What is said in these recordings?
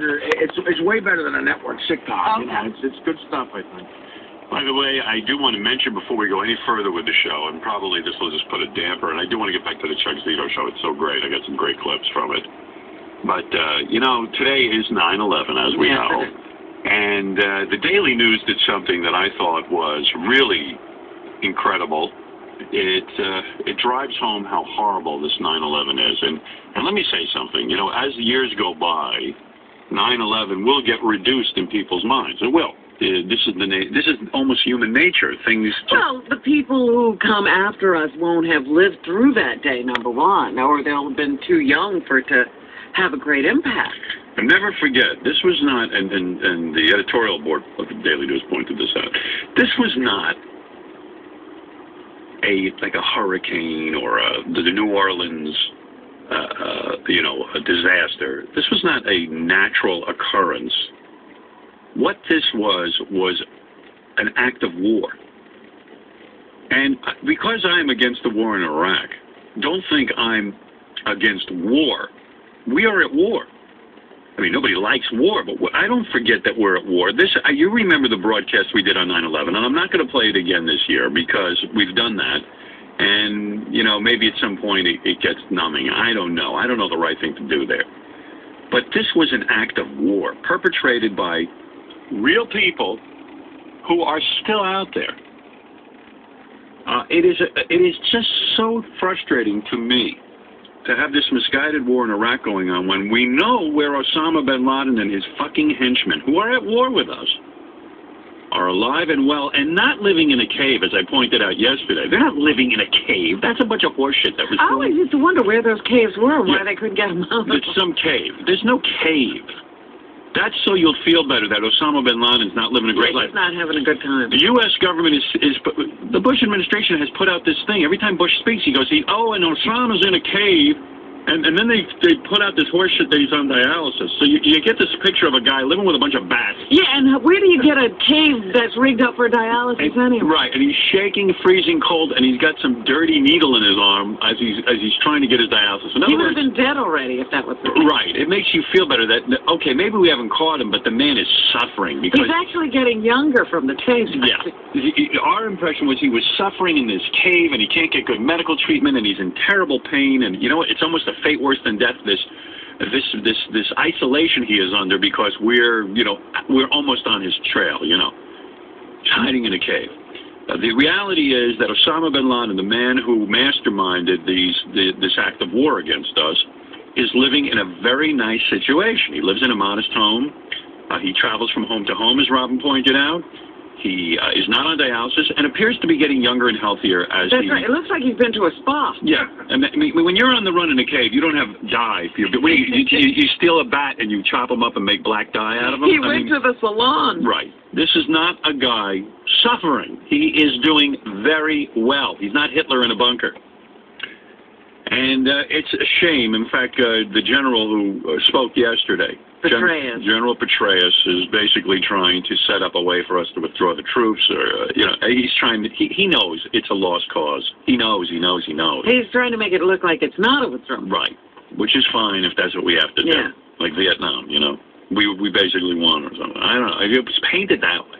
It's way better than a network sitcom. Okay. You know, it's good stuff, I think. By the way, I do want to mention before we go any further with the show, and probably this will just put a damper, and I do want to get back to the Chuck Zito show. It's so great. I got some great clips from it. But, you know, today is 9/11, as we know. And the Daily News did something that I thought was really incredible. It drives home how horrible this 9/11 is. And let me say something. You know, as the years go by, 9/11 will get reduced in people's minds. It will. This is almost human nature. Things. Well, the people who come after us won't have lived through that day, number one, or they'll have been too young for it to have a great impact. And never forget, this was not, and the editorial board of the Daily News pointed this out. This was not like a hurricane or the New Orleans, you know, a disaster. This was not a natural occurrence. What this was an act of war. And because I'm against the war in Iraq, don't think I'm against war. We are at war. I mean, nobody likes war, but I don't forget that we're at war. You remember the broadcast we did on 9/11, and I'm not going to play it again this year because we've done that. And, you know, maybe at some point it gets numbing. I don't know. I don't know the right thing to do there. But this was an act of war perpetrated by real people who are still out there. It is just so frustrating to me to have this misguided war in Iraq going on when we know where Osama bin Laden and his fucking henchmen, who are at war with us, are alive and well and not living in a cave, as I pointed out yesterday. They're not living in a cave. That's a bunch of horseshit that was I always used to wonder where those caves were and why they couldn't get them out. It's some cave. There's no cave. That's so you'll feel better that Osama bin Laden's not living a great life. He's not having a good time. The U.S. government the Bush administration has put out this thing. Every time Bush speaks, he goes, and Osama's in a cave. And then they put out this horse shit that he's on dialysis. So you get this picture of a guy living with a bunch of bats. Yeah, and where do you get a cave that's rigged up for dialysis anyway? Right, and he's shaking, freezing cold, and he's got some dirty needle in his arm as he's trying to get his dialysis. He would have been dead already if that was the case. Right. It makes you feel better that, okay, maybe we haven't caught him, but the man is suffering. Because he's actually getting younger from the taste. Yeah. Our impression was he was suffering in this cave, and he can't get good medical treatment, and he's in terrible pain, and you know what? It's almost a fate worse than death, this isolation he is under because we're almost on his trail, you know, hiding in a cave. The reality is that Osama bin Laden, the man who masterminded this act of war against us, is living in a very nice situation. He lives in a modest home. He travels from home to home, as Robin pointed out. He is not on dialysis and appears to be getting younger and healthier as That's right. It looks like he's been to a spa. Yeah. And I mean, when you're on the run in a cave, you don't have dye. You steal a bat and you chop him up and make black dye out of him. He went to the salon. Right. This is not a guy suffering. He is doing very well. He's not Hitler in a bunker. And it's a shame. In fact, the general who spoke yesterday, Petraeus. General Petraeus, is basically trying to set up a way for us to withdraw the troops. Or he's trying to. He knows it's a lost cause. He knows. He's trying to make it look like it's not a withdrawal. Right, which is fine if that's what we have to do. Yeah. Like Vietnam, you know, we basically won or something. I don't know. It was painted that way.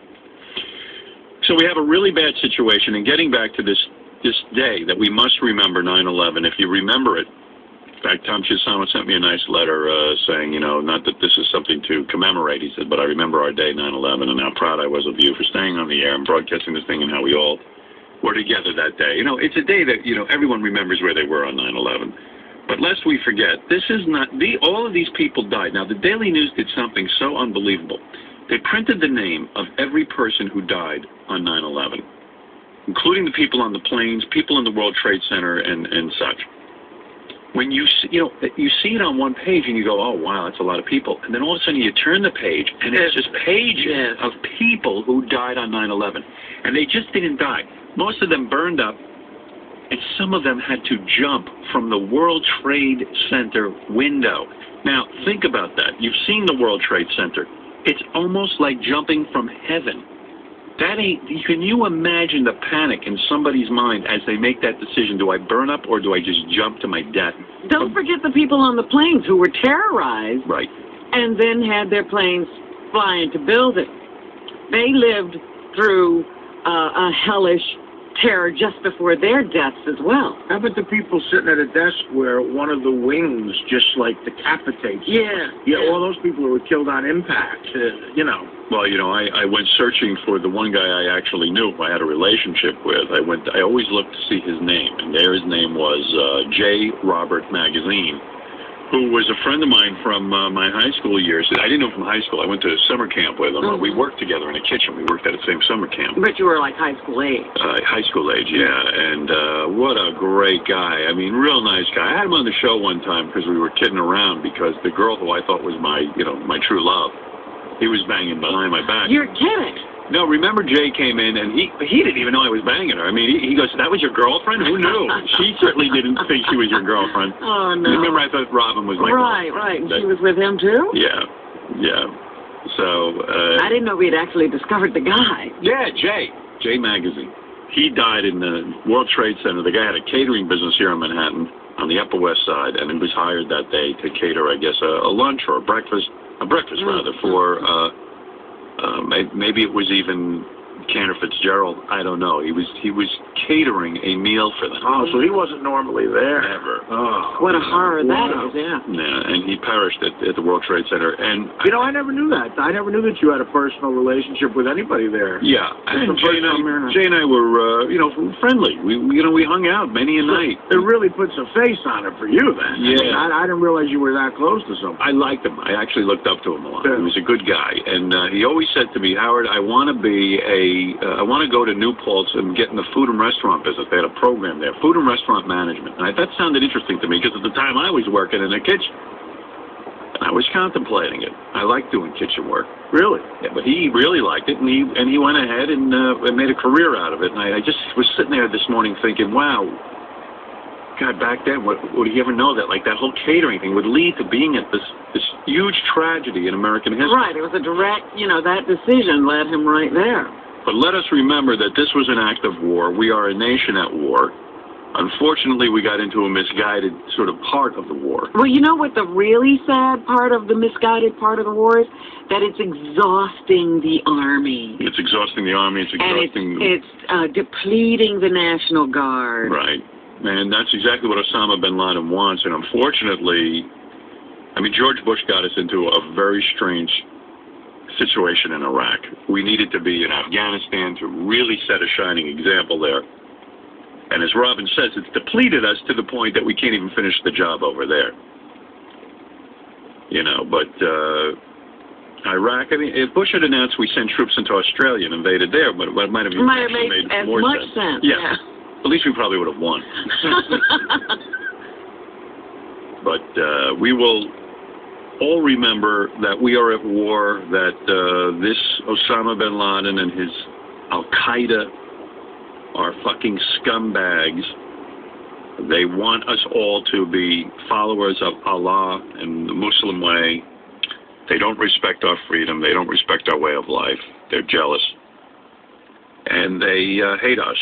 So we have a really bad situation. And getting back to this day that we must remember 9/11. If you remember it. In fact, Tom Chisama sent me a nice letter saying, you know, not that this is something to commemorate, he said, but I remember our day, 9/11, and how proud I was of you for staying on the air and broadcasting this thing and how we all were together that day. You know, it's a day that, you know, everyone remembers where they were on 9/11. But lest we forget, this is not, all of these people died. Now, the Daily News did something so unbelievable. They printed the name of every person who died on 9/11, including the people on the planes, people in the World Trade Center, and such. When you see it on one page and you go, oh, wow, that's a lot of people. And then all of a sudden you turn the page and it's just pages of people who died on 9/11. And they just didn't die. Most of them burned up, and some of them had to jump from the World Trade Center window. Now, think about that. You've seen the World Trade Center. It's almost like jumping from heaven. Can you imagine the panic in somebody's mind as they make that decision? Do I burn up or do I just jump to my death? Don't forget the people on the planes who were terrorized. Right. and then had their planes fly into buildings. They lived through a hellish terror just before their deaths as well. How about the people sitting at a desk where one of the wings just like decapitates? Yeah. All those people who were killed on impact. You know. Well, you know, I went searching for the one guy I actually knew, I had a relationship with. I always looked to see his name, and there his name was J. Robert Magazine, who was a friend of mine from my high school years. I didn't know him from high school. I went to summer camp with him. We worked together in a kitchen. We worked at the same summer camp. But you were like high school age. High school age, yeah. And what a great guy. I mean, real nice guy. I had him on the show one time because we were kidding around because the girl who I thought was my true love, he was banging behind my back. You're kidding. No, remember Jay came in and he didn't even know I was banging her. I mean, he goes, "That was your girlfriend? Who knew?" She certainly didn't think she was your girlfriend. Oh, no. Remember I thought Robin was my girlfriend. Right. And she was with him, too? Yeah. So, I didn't know we had actually discovered the guy. Yeah, Jay Magazine. He died in the World Trade Center. The guy had a catering business here in Manhattan on the Upper West Side, and he was hired that day to cater, I guess, a lunch or a breakfast rather, for... maybe it was even Cantor Fitzgerald. I don't know. He was catering a meal for them. Oh, so he wasn't normally there. Never. Oh, what a horror that is, Yeah, and he perished at the World Trade Center. And you know, I never knew that. I never knew that you had a personal relationship with anybody there. Yeah, and Jay and I were, friendly. We hung out many a night. It really puts a face on it for you then. Yeah. I didn't realize you were that close to someone. I liked him. I actually looked up to him a lot. Yeah. He was a good guy, and he always said to me, "Howard, I want to go to New Paltz and get in the food and restaurant business." They had a program there, food and restaurant management. And that sounded interesting to me because at the time I was working in a kitchen. And I was contemplating it. I liked doing kitchen work. Really? Yeah, but he really liked it, and he went ahead and made a career out of it. And I just was sitting there this morning thinking, wow, God, back then, would he ever know that? Like, that whole catering thing would lead to being at this huge tragedy in American history. Right, it was a direct, that decision led him right there. But let us remember that this was an act of war. We are a nation at war. Unfortunately, we got into a misguided sort of part of the war. Well, you know what the really sad part of the misguided part of the war is? That it's exhausting the Army. It's exhausting the Army. It's exhausting... And it's depleting the National Guard. Right. And that's exactly what Osama bin Laden wants. And unfortunately, George Bush got us into a very strange situation in Iraq. We needed to be in Afghanistan to really set a shining example there. And as Robin says, it's depleted us to the point that we can't even finish the job over there. But Iraq, if Bush had announced we sent troops into Australia and invaded there, but it might have made as more much sense. sense. Yeah. At least we probably would have won. But we will all remember that we are at war, that this Osama bin Laden and his Al-Qaeda are fucking scumbags. They want us all to be followers of Allah and the Muslim way. They don't respect our freedom. They don't respect our way of life. They're jealous. And they hate us.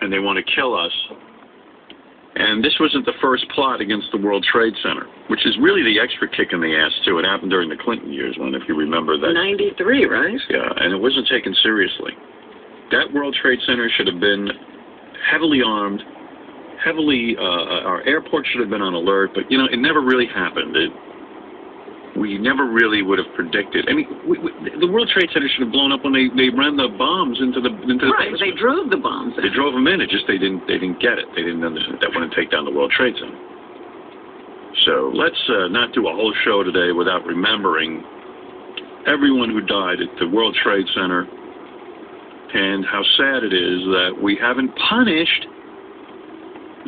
And they want to kill us. And this wasn't the first plot against the World Trade Center, which is really the extra kick in the ass, too. It happened during the Clinton years, if you remember that. 93, right? Yeah, and it wasn't taken seriously. That World Trade Center should have been heavily armed, our airport should have been on alert, but, it never really happened. We never really would have predicted. The World Trade Center should have blown up when they ran the bombs into the right, basement. They drove the bombs in. They drove them in. It just they didn't get it. They didn't understand that wouldn't take down the World Trade Center. So let's not do a whole show today without remembering everyone who died at the World Trade Center and how sad it is that we haven't punished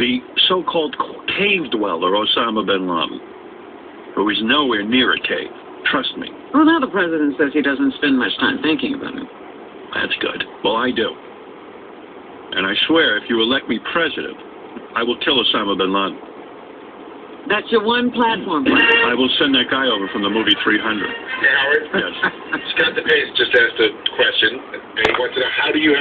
the so-called cave dweller Osama bin Laden, who is nowhere near a cave. Trust me. Well, now the president says he doesn't spend much time thinking about it. That's good. Well, I do. And I swear, if you elect me president, I will kill Osama bin Laden. That's your one platform. I will send that guy over from the movie 300. Howard? Yes. Scott DePace just asked a question, and he wants to know, how do you have